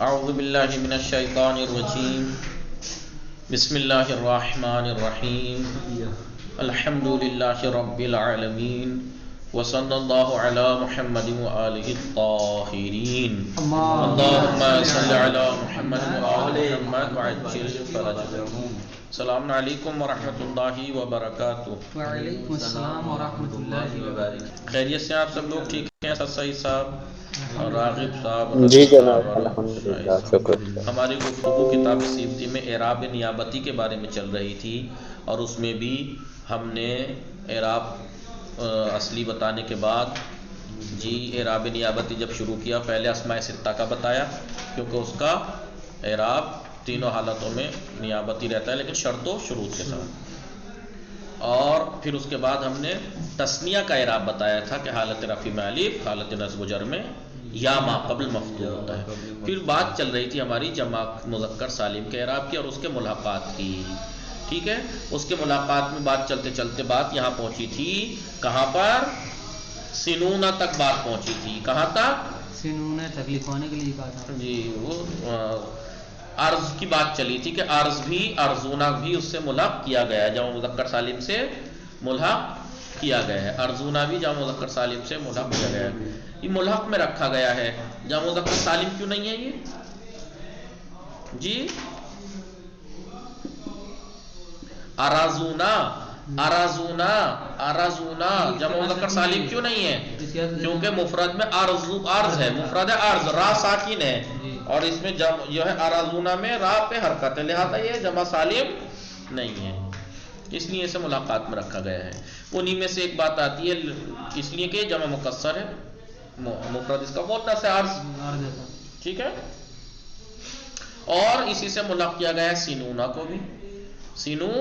اعوذ باللہ من الشیطان الرجیم بسم اللہ الرحمن الرحیم الحمد للہ رب العالمین وصلی اللہ علی محمد وآلہ الطاہرین اللہم صل علی محمد وآل محمد وعجل فرجهم۔ السلام علیکم ورحمۃ اللہ وبرکاتہ۔ وعلیکم السلام ورحمۃ اللہ وبرکاتہ۔ خیریت سے آپ سب لوگ ٹھیک ہیں؟ سعید صاحب اور راغب صاحب؟ جی جناب، الحمدللہ، شکر۔ ہماری گفتگو کتاب سیفتی میں اعراب نیابتی کے بارے میں چل رہی تھی، اور اس میں بھی ہم نے اعراب اصلی بتانے کے بعد اعراب نیابتی جب شروع کیا، پہلے اسماء ستہ کا بتایا، کیونکہ اس کا اعراب تینوں حالتوں میں نیابتی رہتا ہے لیکن شرط و شروط کے ساتھ، اور پھر اس کے بعد ہم نے تثنیہ کا اعراب بتایا تھا کہ حالت رفع میں الف، حالت نصب و جر میں یا ما قبل مفتوح ہوتا ہے۔ پھر بات چل رہی تھی ہماری جمع مذکر سالم کے اعراب کی اور اس کے ملحقات کی، ٹھیک ہے؟ اس کے ملاقات میں بات چلتے چلتے بات یہاں پہنچی تھی، کہاں پر؟ سنونہ تک بات پہنچی تھی۔ کہاں تک؟ سنونہ تک لکھوانے کے لیے کہا تھا جی، وہ عرض کی بات چلی تھی کہ عرض بھی، ارزونہ بھی اس سے ملحق کیا گیا ہے، جمع مذکر سالم سے ملحق کیا گیا ہے۔ ارزونہ بھی جمع مذکر سالم سے ملحق کیا گیا ہے، یہ ملحق میں رکھا گیا ہے۔ جمع مذکر سالم کیوں نہیں ہے یہ؟ جی، ارازونا، ارازونا، ارازونا جمع مذکر سالم کیوں نہیں ہے؟ کیونکہ مفرد میں عرض ہے، مفرد ہے عرض، را ساکن ہے، اور اس میں جو ہے ارازونا میں را پہ حرکت ہے، لہذا یہ جمع سالم نہیں ہے، اس لیے اسے ملاقات میں رکھا گیا ہے۔ انہی میں سے ایک بات آتی ہے، اس لیے کہ جمع مکسر ہے، مفرد اس کا مؤنث ہے عرض، ٹھیک ہے؟ اور اسی سے ملحق کیا گیا ہے سینونا کو بھی، سینو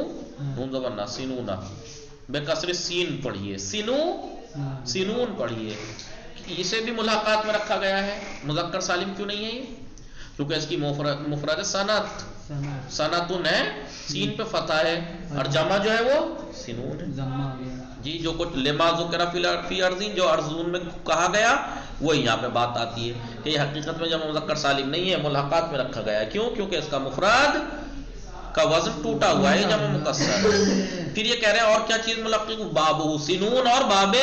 بننا سینونا، بے کسر سین پڑھیے، سینو سینون پڑھیے، اسے بھی ملاقات میں رکھا گیا ہے۔ مذکر سالم کیوں نہیں ہے یہ؟ کیونکہ اس کی مفرد صنعت، صنعتن ہے، سین پہ فتح ہے، اور جمع جو ہے وہ سینون ہے۔ جی، جو کچھ لما ذکر فی ارضین، جو ارزون میں کہا گیا، وہ یہاں پہ بات آتی ہے کہ یہ حقیقت میں جمع مذکر سالم نہیں ہے، ملحقات میں رکھا گیا ہے۔ کیوں؟ کیونکہ اس کا مفرد کا وزن ٹوٹا ہوا ہے، جمع مکسر۔ پھر یہ کہہ رہے ہیں اور کیا چیز ملحق کی؟ بابو سنون، اور باب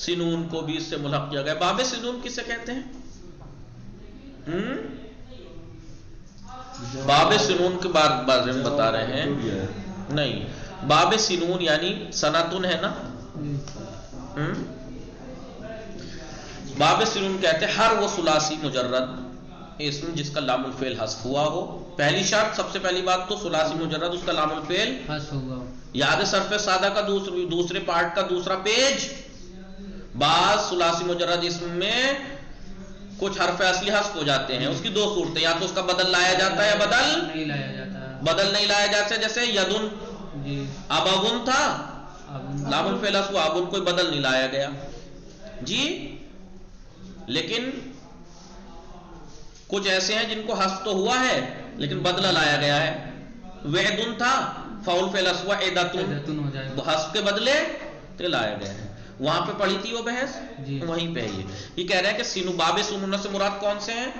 سنون کو بھی اس سے ملحق کیا گیا۔ باب سنون کسے کہتے ہیں؟ باب سنون کے بارے میں بتا رہے ہیں، نہیں، باب سنون یعنی صنعتن ہے نا، باب سنون کہتے ہیں ہر وہ ثلاثی مجرد اسم جس کا لام الفعل حذف ہوا ہو۔ پہلی شرط، سب سے پہلی بات تو ثلاثی مجرد اس کا لام الفعل حذف ہوا۔ یاد ہے صرف سادہ کا دوسرے پارٹ کا دوسرا پیج، بعض ثلاثی مجرد اسم میں کچھ حرف اصلی حذف ہو جاتے ہیں، اس کی دو صورتیں، یا تو اس کا بدل لایا جاتا ہے، بدل نہیں لایا جاتا، بدل نہیں لایا جاتا، جیسے یدن، ابغن تھا، لام الفعل حذف ہوا، ابن کوئی بدل نہیں لایا گیا، جی، لیکن کچھ ایسے ہیں جن کو حذف تو ہوا ہے لیکن بدلہ لایا گیا ہے۔ وعدن تھا، فاعل فعل حذف ہوا، عدتن حذف کے بدلے تے لایا گیا ہے۔ وہاں پہ پڑھی تھی وہ بحث، وہیں پہ ہے یہ کہہ رہے ہیں کہ سینو باب سنونہ سے مراد کون سے ہیں؟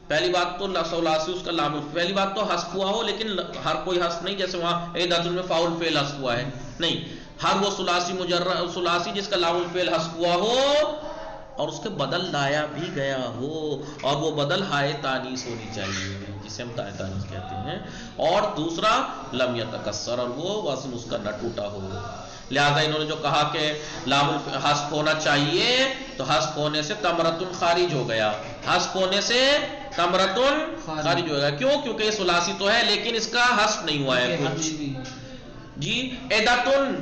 پہلی بات تو ثلاثی اس کا لام، پہلی بات تو حذف ہوا ہو لیکن ہر کوئی حذف نہیں، جیسے وہاں عدتن میں فاعل فعل حذف ہوا ہے، نہیں، ہر وہ ثلاثی مجرد، ثلاثی جس کا لام الفعل حذف ہوا ہو اور اس کے بدل لایا بھی گیا ہو، اور وہ بدل ہائے تانیث ہونی چاہیے، جسے ہم ہائے تانیث کہتے ہیں، اور دوسرا لم یتکسر، اور وہ وزن اس کا نہ ٹوٹا ہو۔ لہذا انہوں نے جو کہا کہ لام حذف ہونا چاہیے، تو حذف ہونے سے تمرتن خارج ہو گیا، حذف ہونے سے تمرتن خارج ہو گیا۔ کیوں؟ کیونکہ یہ ثلاثی تو ہے لیکن اس کا حذف نہیں ہوا ہے کچھ، جی، عدتن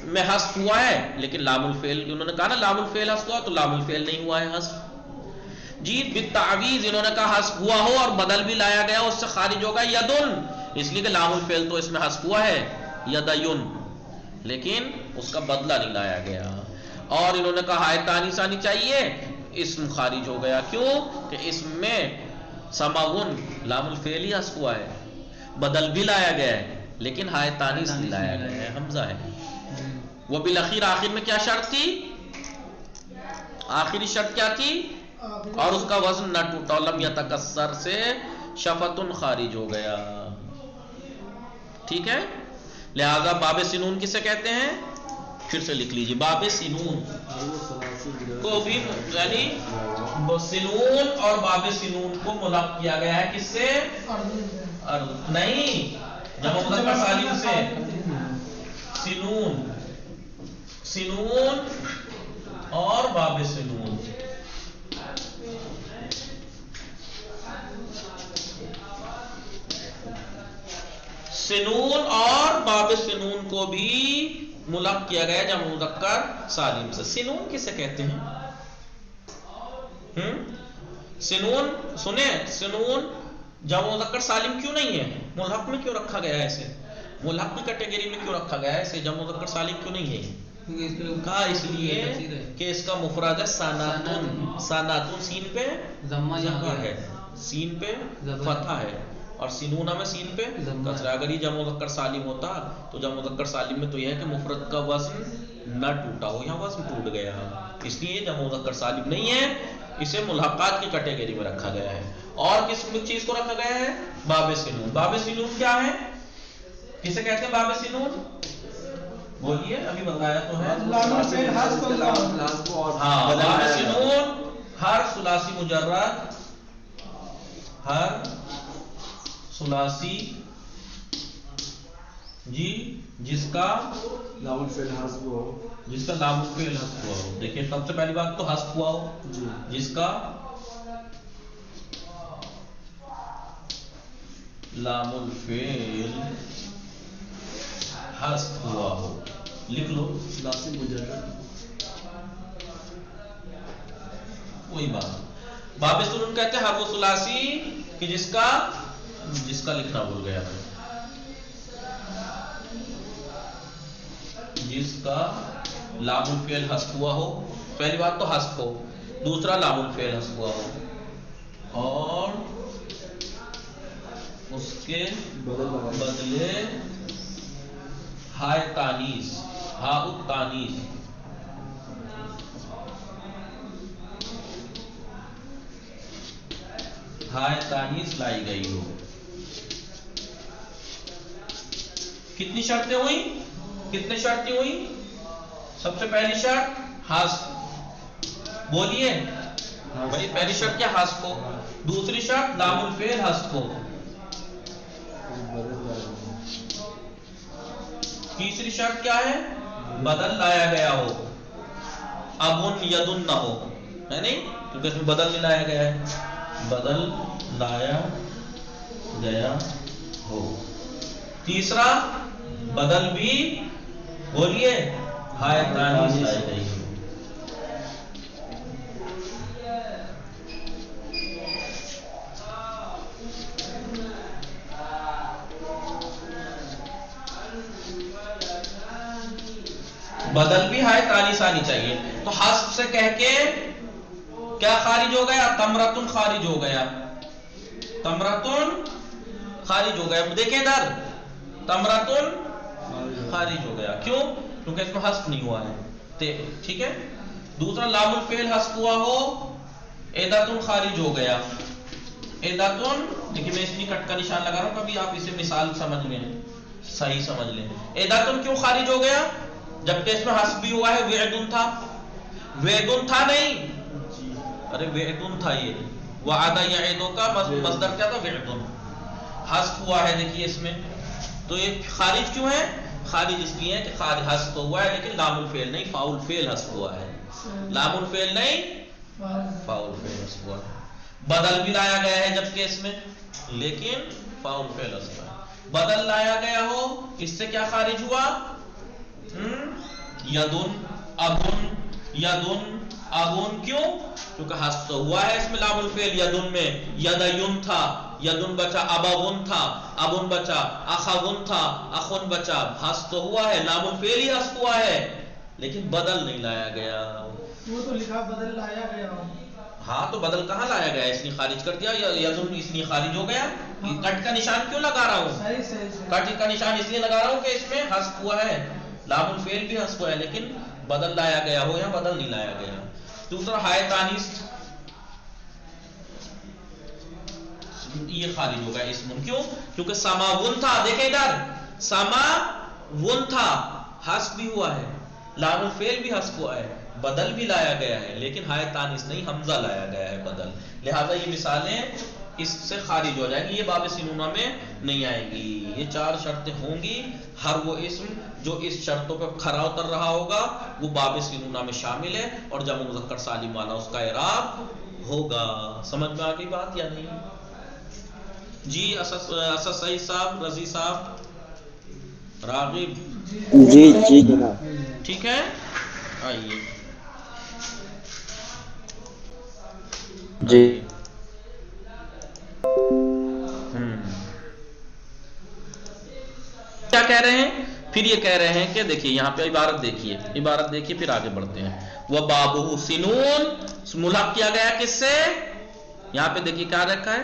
میں حذف ہوا ہے لیکن لام الفعل، انہوں نے کہا نا لام الفعل حذف ہوا، تو لام الفعل نہیں ہوا ہے حذف، جی، بالتعویض انہوں نے کہا حذف ہوا ہو اور بدل بھی لایا گیا، اس سے خارج ہوگا یدن، اس لیے کہ لام الفعل تو اس میں حذف ہوا ہے یدین، لیکن اس کا بدلہ نہیں لایا گیا۔ اور انہوں نے کہا ہائے تانیث آنی چاہیے، اسم خارج ہو گیا، کیوں کہ اسم میں سمعون لام الفعل ہی حذف ہوا ہے، بدل بھی لایا گیا ہے لیکن ہائے تانیث نہیں لایا گیا ہے، حمزہ ہے۔ وہ بالاخیر آخر میں کیا شرط تھی؟ آخری شرط کیا تھی؟ اور اس کا وزن نہ ٹوٹا، لم یتکسر سے شفتن خارج ہو گیا. ٹھیک ہے، لہذا باب سنون کسے کہتے ہیں؟ پھر سے لکھ لیجیے، باب سنون کو بھی یعنی سنون اور باب سنون کو ملحق کیا گیا ہے کس سے؟ نہیں، جمع مذکر سالم سے. سنون، سنون اور باب سنون. سنون اور باب سنون کو بھی ملحق کیا گیا جمع مذکر سالم سے. سنون کسے کہتے ہیں؟ سنون سنیں، سنون جمع مذکر سالم کیوں نہیں ہے؟ ملحق میں کیوں رکھا گیا ہے اسے؟ ملحق کی کیٹیگری میں کیوں رکھا گیا ہے اسے؟ جمع مذکر سالم کیوں نہیں ہے؟ کہا اس لیے کہ اس کا مفرد ہے ساناتن. ساناتن سین پہ ضمہ ہے، سین پہ فتحہ ہے، اور سنون میں سین پہ کسرہ. اگر یہ جمع مذکر سالم ہوتا تو جمع مذکر سالم میں تو یہ ہے کہ مفرد کا وزن نہ ٹوٹا ہو، یہاں وزن ٹوٹ گیا، اس لیے جمع مذکر سالم نہیں ہے، اسے ملحقات کی کیٹیگری میں رکھا گیا ہے. اور کس چیز کو رکھا گیا ہے؟ باب سنون. باب سنون کیا ہے؟ کسے کہتے ہیں باب سنون؟ بولیے، ابھی بتایا تو ہے. ہاں، باب سنون ہر ثلاثی مجرد، ہر ثلاثی جی جس کا لام الفعل حذف ہوا ہو، جس کا لام الفعل حذف ہوا ہو. دیکھیں سب سے پہلی بات تو حذف ہوا ہو، جس کا لام الفعل حذف ہوا ہو. لکھ لو ثلاثی مجرد، وہی بات. باب سنون کہتے ہیں ہر وہ ثلاثی کہ جس کا لکھنا بھول گیا تھا، جس کا لام الفعل حذف ہوا ہو. پہلی بات تو حذف ہو، دوسرا لام الفعل حذف ہوا ہو، اور اس کے بدلے ہائے تانیث، ہاء التانیث، ہائے تانیث لائی گئی ہو. کتنی شرطیں ہوئی؟ کتنی شرطیں ہوئی؟ سب سے پہلی شرط حذف. بولیے بھائی، پہلی شرط کیا؟ حذف ہو. دوسری شرط لام الفعل حذف ہو. تیسری شرط کیا ہے؟ بدل لایا گیا ہو، ابن یدن نہ ہو، ہے نہیں؟ کیونکہ اس میں بدل نہیں لایا گیا ہے، بدل لایا گیا ہو. تیسرا بدل بھی بولیے ہائے تانیث لائی گئی ہو. بدل بھی ہائے تانیث آنی چاہیے. تو حذف سے کہہ کے کیا خارج ہو گیا؟ تمرتن خارج ہو گیا، تمرتن خارج ہو گیا. دیکھیں ادھر، تمرتن خارج ہو گیا. کیوں؟ کیونکہ اس میں حذف نہیں ہوا ہے. ٹھیک ہے. دوسرا لام الفعل حذف ہوا ہو، ایداتن خارج ہو گیا. ایداتن، دیکھیں میں اس میں کٹ کا نشان لگا رہا ہوں، کبھی آپ اسے مثال سمجھ لیں، صحیح سمجھ لیں. ایداتن کیوں خارج ہو گیا؟ جبکہ اس میں حذف بھی ہوا ہے. وعدن تھا، وعدن تھا نہیں، ارے وعدن تھا. یہ وعدہ یعدو کا مصدر کیا تھا؟ وعدن. حذف ہوا ہے دیکھیے اس میں، تو یہ خارج کیوں ہے؟ خارج اس لیے ہے کہ خارج حذف تو ہوا ہے لیکن لام الفعل نہیں، فاعل فعل حذف ہوا ہے. لام الفعل نہیں، فاعل فعل حذف ہوا ہے. بدل بھی لایا گیا ہے جبکہ اس میں، لیکن فاعل فعل حذف ہوا ہے. بدل لایا گیا ہو، اس سے کیا خارج ہوا؟ یدن، ابن، یدن، ابن. کیوں؟ کیونکہ حذف تو ہوا ہے اس میں لام الفعل. یدن میں یدین تھا، یدن بچا، ابون تھا، ابن بچا، اخون تھا، اخون بچا. حذف تو ہوا ہے، لام الفعل ہی حذف ہوا ہے، لیکن بدل نہیں لایا گیا. وہ تو لکھا بدل لایا گیا. ہاں تو بدل کہاں لایا گیا؟ اس نے خارج کر دیا. یدن اس لیے خارج ہو گیا. کٹ کا نشان کیوں لگا رہا ہوں؟ کٹ کا نشان اس لیے لگا رہا ہوں کہ اس میں حذف ہوا ہے، لام الفعل بھی حذف ہوا ہے، لیکن بدل لایا گیا ہو یا بدل نہیں لایا گیا. دوسرا ہائے تانیث، یہ خارج ہوگا اسم. کیوں؟ کیونکہ سما ون تھا. دیکھیں ادھر سما ون تھا, حذف بھی ہوا ہے, لام الفعل بھی حذف ہوا ہے, بدل بھی لایا گیا ہے, لیکن ہائے تانیث نہیں, حمزہ لایا گیا ہے بدل. لہذا یہ مثالیں اس سے خارج ہو جائیں گی, یہ باب سینونہ میں نہیں آئیں گی. یہ 4 شرطیں ہوں گی. ہر وہ اسم جو اس شرطوں پہ کھرا اتر رہا ہوگا وہ باب سینونہ میں شامل ہے, اور جمع مذکر سالم والا اس کا اعراب ہوگا. سمجھ میں آ گئی بات یا نہیں؟ جی اسد سعید صاحب, رضی صاحب, راغب, جی جناب. ٹھیک ہے. آئیے جی. کیا کہہ رہے ہیں پھر؟ یہ کہہ رہے ہیں کہ دیکھیے یہاں پہ عبارت دیکھیے پھر آگے بڑھتے ہیں. وہ بابہ سنون ملحق کیا گیا کس سے؟ یہاں پہ دیکھیے کیا رکھا ہے,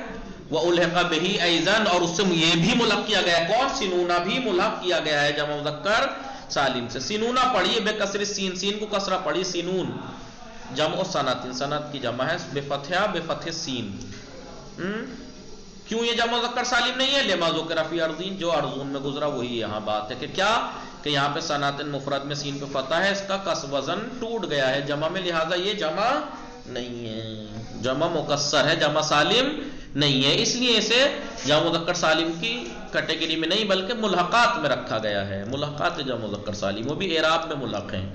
وہ الحق بہی ایزن, اور اس سے یہ بھی ملحق کیا گیا. کون؟ سنونہ بھی ملحق کیا گیا ہے جمع مذکر سالم سے. سنونہ پڑھیے بے کسر سین, سین کو کسرہ پڑھی سنون. جمع سنت, سنت کی جمع ہے بے فتح سین. کیوں یہ جمع مذکر سالم نہیں ہے؟ لما ذکر فی ارضین, جو ارضون میں گزرا وہی یہاں بات ہے. کہ کیا؟ کہ یہاں پہ صنعت مفرد میں سین پہ فتح ہے, اس کا کس وزن ٹوٹ گیا ہے جمع میں, لہٰذا یہ جمع نہیں ہے, جمع مکسر ہے, جمع سالم نہیں ہے. اس لیے اسے جمع مذکر سالم کی کیٹیگری میں نہیں بلکہ ملحقات میں رکھا گیا ہے. ملحقات جمع مذکر سالم, وہ بھی اعراب میں ملحق ہیں.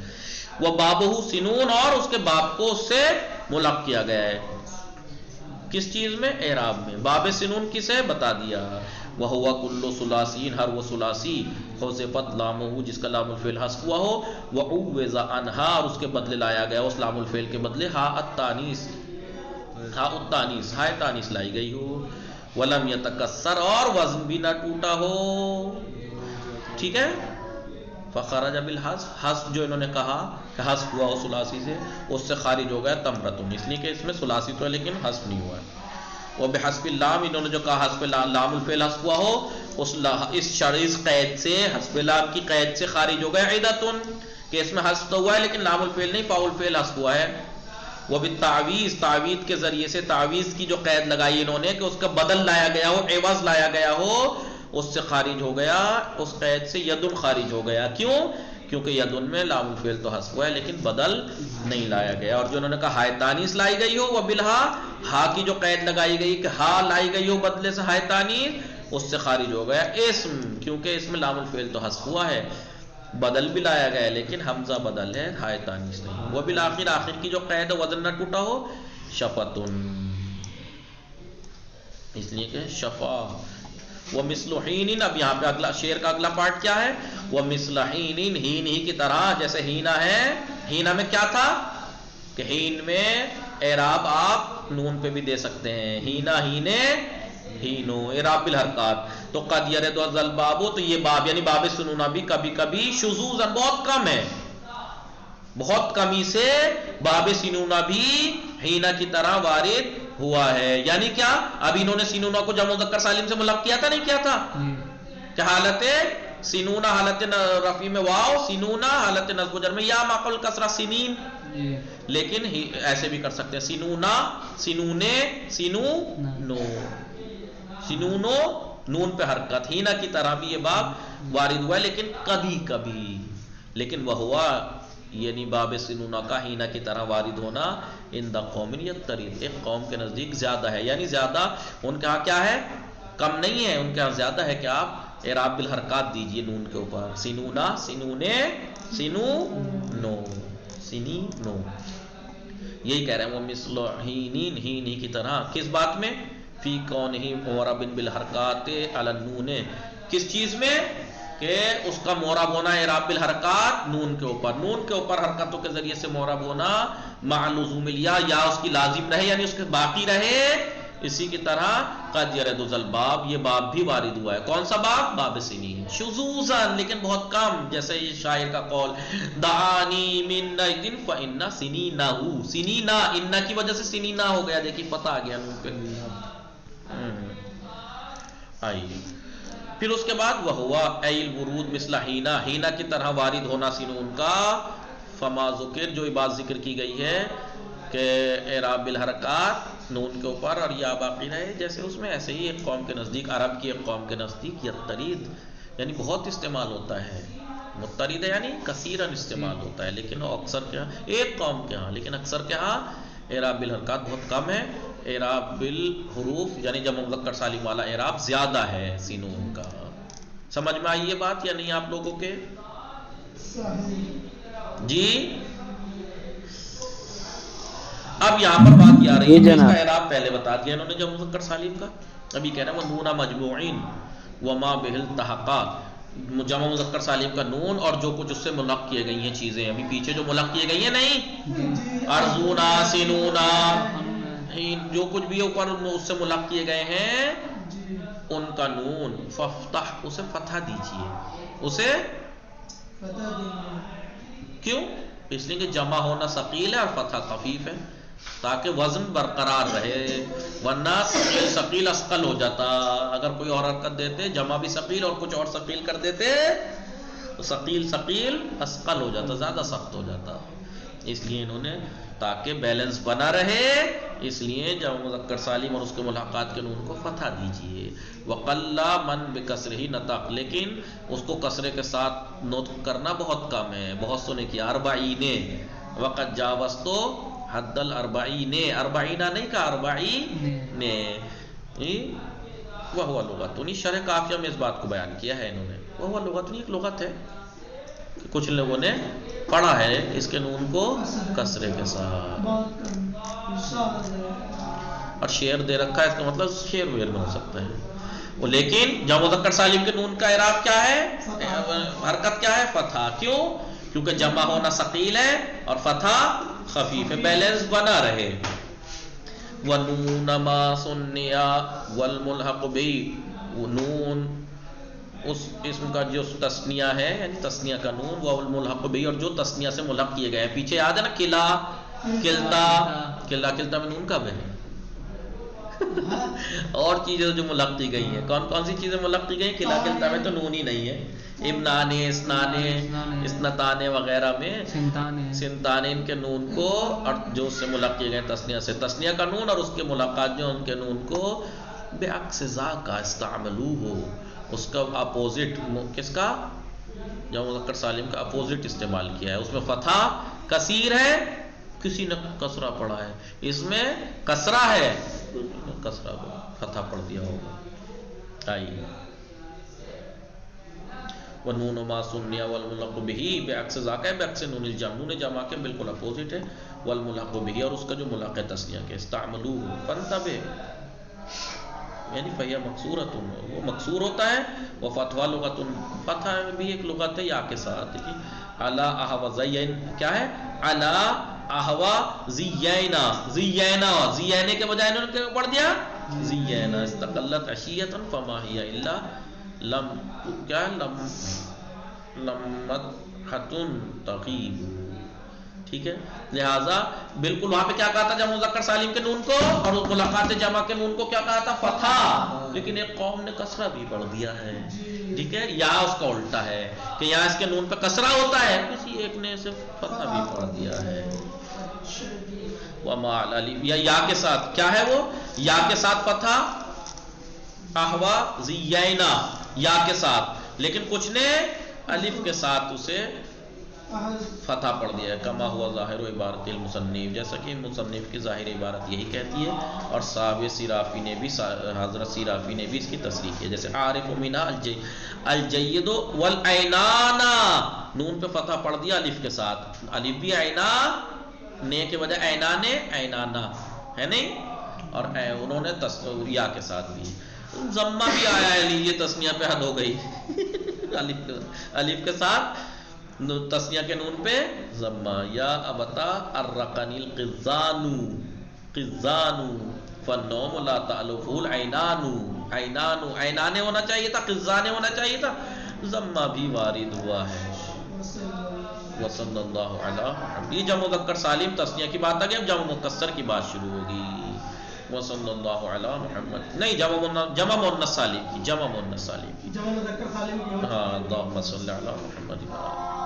وہ بابہ سنون, اور اس کے باب کو اس سے ملحق کیا گیا ہے. کس چیز میں؟ اعراب میں. باب سنون کسے بتا دیا. وہو کل ثلاثین, ہر وہ ثلاثی حذفت لامہ, جس کا لام الفعل حذف ہوا ہو. وعوض عنہا, اور اس کے بدلے لایا گیا اس لام الفعل کے بدلے ہا التانیث, ہا التانیث, ہائے تانیث لائی گئی ہو. ولم یتکسر, اور وزن بھی نہ ٹوٹا ہو. ٹھیک ہے. فخرج بالحذف, حذف جو انہوں نے کہا کہ حذف ہوا ہو ثلاثی سے, اس سے خارج ہو گیا تمرتن, اس لیے کہ اس میں ثلاثی تو ہے لیکن حذف نہیں ہوا ہے. وہ بحذف اللام, انہوں نے جو کہا حذف لام الفعل حذف ہوا ہو, اس قید سے, حذف لام کی قید سے خارج ہو گیا عیدتن, کہ اس میں حذف تو ہوا ہے لیکن لام الفعل نہیں, فاعل فعل حذف ہوا ہے. وہ بالتعویض, تعویض کے ذریعے سے, تعویض کی جو قید لگائی انہوں نے کہ اس کا بدل لایا گیا ہو, عوض لایا گیا ہو, اس سے خارج ہو گیا, اس قید سے یدن خارج ہو گیا. کیوں؟ کیونکہ یدن میں لام الفعل تو حذف ہوا ہے لیکن بدل نہیں لایا گیا. اور جو انہوں نے کہا ہائے تانیث لائی گئی ہو, وہ بالہا, ہا کی جو قید لگائی گئی کہ ہا لائی گئی ہو بدلے سے ہائے تانیث, اس سے خارج ہو گیا اسم, کیونکہ اس میں لام الفعل تو حذف ہوا ہے, بدل بھی لایا گیا لیکن حمزہ بدل ہے, ہائے تانیث نہیں. وہ بالآخر, آخر کی جو قید ہے وزن نہ ٹوٹا ہو, شفتن, اس لیے کہ شفا. وہ مثل حین, اب یہاں پہ اگلا شعر کا اگلا پارٹ کیا ہے؟ وہ مثل حین, ہین ہی کی طرح, جیسے ہینا ہے. ہینا میں کیا تھا کہ ہین میں اعراب آپ نون پہ بھی دے سکتے ہیں, ہینا ہینے ہینو, اعراب بالحرکات. تو قد یرد الباب, تو یہ باب یعنی باب سنونہ بھی کبھی کبھی شذوذ, بہت کم ہے, بہت کمی سے باب سنونہ بھی ہینا کی طرح وارد ہوا ہے. یعنی کیا؟ اب انہوں نے سینونہ کو جمع مذکر سالم سے ملحق کیا تھا نہیں کیا تھا؟ کہ حالت سینونہ, حالت رفع میں واو, سینونہ حالت نصب و جر میں یا ماقل کسرہ سنین, لیکن ایسے بھی کر سکتے ہیں سینونہ, سینونے, سینونو, سینونو, نون پہ حرکت. ہینا کی طرح بھی یہ باب وارد ہوا ہے لیکن کبھی کبھی. لیکن وہ ہوا یعنی باب سنونہ کا ہینا کی طرح وارد ہونا ان دا قوم یترید, ایک قوم کے نزدیک زیادہ ہے. یعنی زیادہ ان کے ہاں کیا ہے؟ کم نہیں ہے, ان کے ہاں زیادہ ہے کہ آپ اعراب بالحرکات دیجئے نون کے اوپر. سینونہ, سینونے, سینونو, سینینو. یہی کہہ رہے ہیں وہ مثل ہینین, ہین ہی کی طرح. کس بات میں؟ فی کونہ معرب بالحرکات علی النون, کس چیز میں؟ کہ اس کا معرب ہونا اعراب بالحرکات نون کے اوپر, نون کے اوپر حرکتوں کے ذریعے سے معرب ہونا مع لزوم الیا, یا اس کی لازم رہے یعنی اس کے باقی رہے. اسی کی طرح قد یرد الباب, یہ باب بھی وارد ہوا ہے. کون سا باب؟ باب سنین, شذوذا لیکن بہت کم. جیسے یہ شاعر کا قول دعانی من نجد فإن سنینہ, سنینہ ان کی وجہ سے سنینہ ہو گیا, دیکھیے پتہ آ گیا نون پہ. آئیے پھر اس کے بعد وہ ہوا ایل ورود مثل ہینا, ہینا کی طرح وارد ہونا سنون کا. فما ذکر, جو بات ذکر کی گئی ہے کہ اعراب بالحرکات نون کے اوپر اور یا باقی رہے جیسے اس میں، ایسے ہی ایک قوم کے نزدیک، عرب کی ایک قوم کے نزدیک یطرید یعنی بہت استعمال ہوتا ہے، مترید یعنی کثیرن استعمال ہوتا ہے، لیکن وہ اکثر کے ہاں، ایک قوم کے ہاں، لیکن اکثر کے ہاں اعراب بالحرکات بہت کم ہے، اعراب بالحروف یعنی جمع مذکر سالم والا اعراب زیادہ ہے سینون کا۔ سمجھ میں آئی یہ بات یا نہیں آپ لوگوں کے؟ جی اب یہاں پر بات یہ آ رہی ہے کہ اس کا اعراب پہلے بتا دیا انہوں نے جمع مذکر سالم کا، ابھی کہہ رہے ہیں وہ نون مجموعین وما بہل تحقات، جمع مذکر سالم کا نون اور جو کچھ اس سے ملق کیے گئی ہیں چیزیں، ابھی پیچھے جو ملق کیے گئی ہیں نہیں، ارزونا سینونا جو کچھ بھی اوپر اس سے ملق کیے گئے ہیں ان کا نون ففتح اسے فتح دیجئے، اسے کیوں؟ اس لیے کہ جمع ہونا ثقیل ہے اور فتح خفیف ہے تاکہ وزن برقرار رہے، ورنہ ثقیل ثقیل اثقل ہو جاتا، اگر کوئی اور حرکت دیتے جمع بھی ثقیل اور کچھ اور ثقیل کر دیتے تو ثقیل ثقیل اثقل ہو جاتا، زیادہ سخت ہو جاتا، اس لیے انہوں نے تاکہ بیلنس بنا رہے اس لیے جمع مذکر سالم اور اس کے ملاقات کے نون کو فتح دیجئے۔ وقلا من بکسرہ نطق، لیکن اس کو کسرے کے ساتھ نطق کرنا بہت کم ہے، بہت سو نے کیا، اربعین وقت جاوزتو حد الاربعین، اربعینہ نہیں کہا اربعین، وہو لغتن، شرح کافیہ میں اس بات کو بیان کیا ہے انہوں نے، وہو لغتن ایک لغت ہے، کچھ لوگوں نے پڑھا ہے اس کے نون کو کسرے کے ساتھ، اور شعر دے رکھا ہے، اس کا مطلب شعر ویر میں ہو سکتا ہے، لیکن جمع مذکر سالم کے نون کا اعراب کیا ہے، حرکت کیا ہے، فتح، کیوں؟ کیونکہ جمع ہونا ثقیل ہے اور فتح خفیف ہے، بیلنس بنا رہے۔ وَنُونَ مَا سُنِّيَ وَالْمُلْحَقُ بِهِ، نون اس اسم کا جو تثنیہ ہے یعنی تثنیہ کا نون، وَالْمُلْحَقُ بِهِ اور جو تثنیہ سے ملحق کیے گئے ہیں، پیچھے یاد ہے نا کلا کلتا، کلا کلتا میں نون کب ہے؟ اور چیزیں جو ملحق کی گئی ہیں، کون کون سی چیزیں ملحق کی گئی ہیں؟ کلا کلتا میں تو نون ہی نہیں ہے، ابنانے اسنانے اسنتانے وغیرہ میں سنتانے ان کے نون کو اور جو اس سے ملحق کیے گئے تثنیہ سے، تثنیہ کا نون اور اس کے ملاقات جو ان کے نون کو بعکس ذاکا استعملوہ، اس کا اپوزٹ، کس کا؟ جمع مذکر سالم کا اپوزٹ استعمال کیا ہے، اس میں فتح کثیر ہے، کسی نے کسرہ پڑھا ہے، اس میں کسرہ ہے، کسرہ فتح پڑھ دیا ہوگا۔ آئیے وَنُونُ مَا سُنِّيَ وَالْمُلْحَقُ بِهِ بعکس ذاکا ہے، بعکس نون الجمع، نون جمع کے بالکل اپوزٹ ہے، وَالْمُلْحَقُ بِهِ اور اس کا جو ملحق ہے تثنیہ کے، استعملوہ فانتبہ یعنی فہیہ مکسورۃ، وہ مکسور ہوتا ہے، وہ فتح لغت، فتح بھی ایک لغت ہے یا کے ساتھ، علی احوا زین، کیا ہے؟ علی احوا زینا، زینا، زینے کے بجائے انہوں نے پڑھ دیا زینا، استقلت عشیۃ فما ہی الا لم، کیا لم لمت تغیب، ٹھیک ہے، لہذا بالکل وہاں پہ کیا کہا تھا جمع مذکر سالم کے نون کو، اور ملاقات جمع کے نون کو کیا کہا تھا؟ فتح، لیکن ایک قوم نے کسرہ بھی پڑھ دیا ہے، ٹھیک ہے، یا اس کا الٹا ہے کہ یہاں اس کے نون پہ کسرہ ہوتا ہے، کسی ایک نے اسے فتح بھی پڑھ دیا ہے، وما الالف، یا کے ساتھ کیا ہے وہ، یا کے ساتھ فتح، احوا زینا یا کے ساتھ، لیکن کچھ نے الف کے ساتھ اسے فتح پڑھ دیا ہے، کما ہوا ظاہر و عبارت المصنف، جیسا کہ مصنف کی ظاہر عبارت یہی کہتی ہے، اور صاحب سیرافی نے بھی، حضرت سیرافی نے بھی اس کی تصریح کی ہے، جیسے عارف منا الجید والعینان، نون پہ فتح پڑھ دیا الف کے ساتھ، الف بھی عینا، نے کے بجائے عینانے عینانا ہے نہیں، اور انہوں نے یا کے ساتھ بھی، ضمہ بھی آیا ہے، یہ تسنیہ پہ حد ہو گئی، الف کے ساتھ تسنیہ کے نون پہ ضمہ، یا ابتا الرقنی القزانو، قزانو فالنوم لا تألفہ العینانو، عینانو، عینانے ہونا چاہیے تھا، قزانے ہونا چاہیے تھا، ضمہ بھی وارد ہوا ہے۔ وصلی اللہ علی محمد، یہ جمع مذکر سالم تسنیہ کی بات آ گئی، اب جمع مکسر کی بات شروع ہوگی، وصلی اللہ علی محمد، نہیں جمع مؤنث سالم کی، جمع مؤنث سالم کی، جمع مذکر سالم کی، ہاں، اللہم صلی علی محمد۔